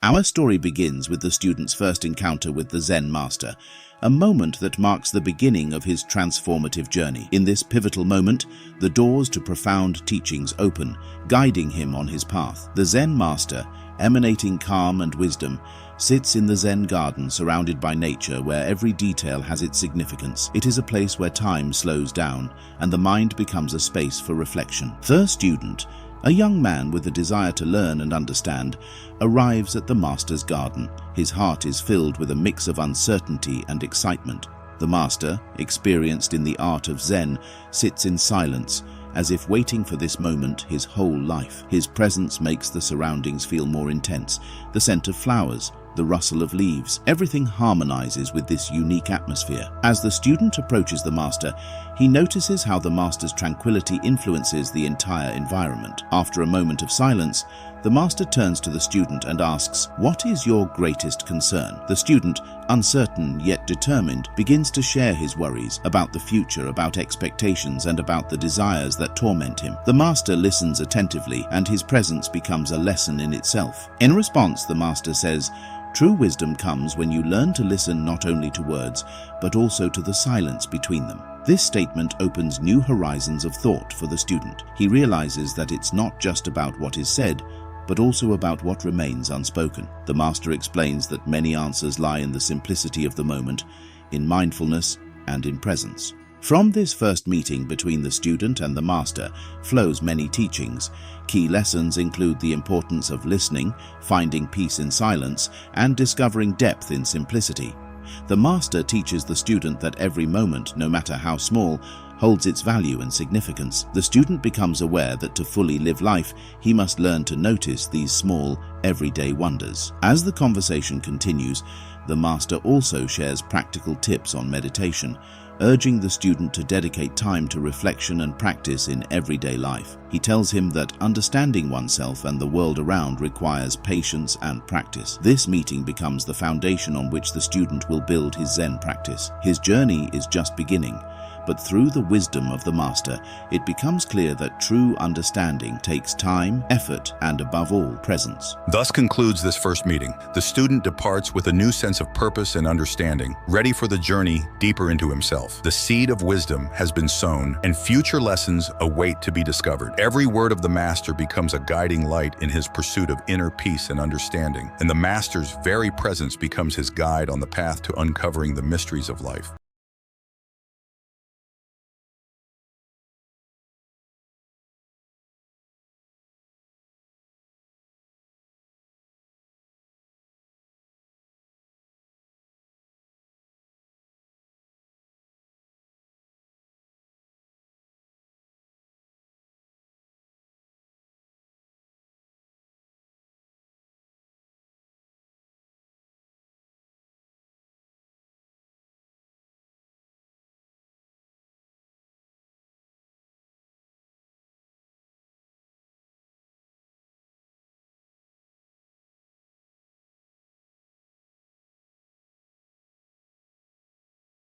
Our story begins with the student's first encounter with the Zen master, a moment that marks the beginning of his transformative journey. In this pivotal moment, the doors to profound teachings open, guiding him on his path. The Zen master, emanating calm and wisdom, sits in the Zen garden surrounded by nature where every detail has its significance. It is a place where time slows down and the mind becomes a space for reflection. The student, a young man with a desire to learn and understand, arrives at the master's garden. His heart is filled with a mix of uncertainty and excitement. The master, experienced in the art of Zen, sits in silence, as if waiting for this moment his whole life. His presence makes the surroundings feel more intense. The scent of flowers, the rustle of leaves, everything harmonizes with this unique atmosphere. As the student approaches the master, he notices how the master's tranquility influences the entire environment. After a moment of silence, the master turns to the student and asks, "What is your greatest concern?" The student, uncertain yet determined, begins to share his worries about the future, about expectations, and about the desires that torment him. The master listens attentively, and his presence becomes a lesson in itself. In response, the master says, "True wisdom comes when you learn to listen not only to words, but also to the silence between them." This statement opens new horizons of thought for the student. He realizes that it's not just about what is said, but also about what remains unspoken. The master explains that many answers lie in the simplicity of the moment, in mindfulness, and in presence. From this first meeting between the student and the master flows many teachings. Key lessons include the importance of listening, finding peace in silence, and discovering depth in simplicity. The master teaches the student that every moment, no matter how small, holds its value and significance. The student becomes aware that to fully live life, he must learn to notice these small, everyday wonders. As the conversation continues, the master also shares practical tips on meditation, urging the student to dedicate time to reflection and practice in everyday life. He tells him that understanding oneself and the world around requires patience and practice. This meeting becomes the foundation on which the student will build his Zen practice. His journey is just beginning, but through the wisdom of the master, it becomes clear that true understanding takes time, effort, and above all, presence. Thus concludes this first meeting. The student departs with a new sense of purpose and understanding, ready for the journey deeper into himself. The seed of wisdom has been sown, and future lessons await to be discovered. Every word of the master becomes a guiding light in his pursuit of inner peace and understanding, and the master's very presence becomes his guide on the path to uncovering the mysteries of life.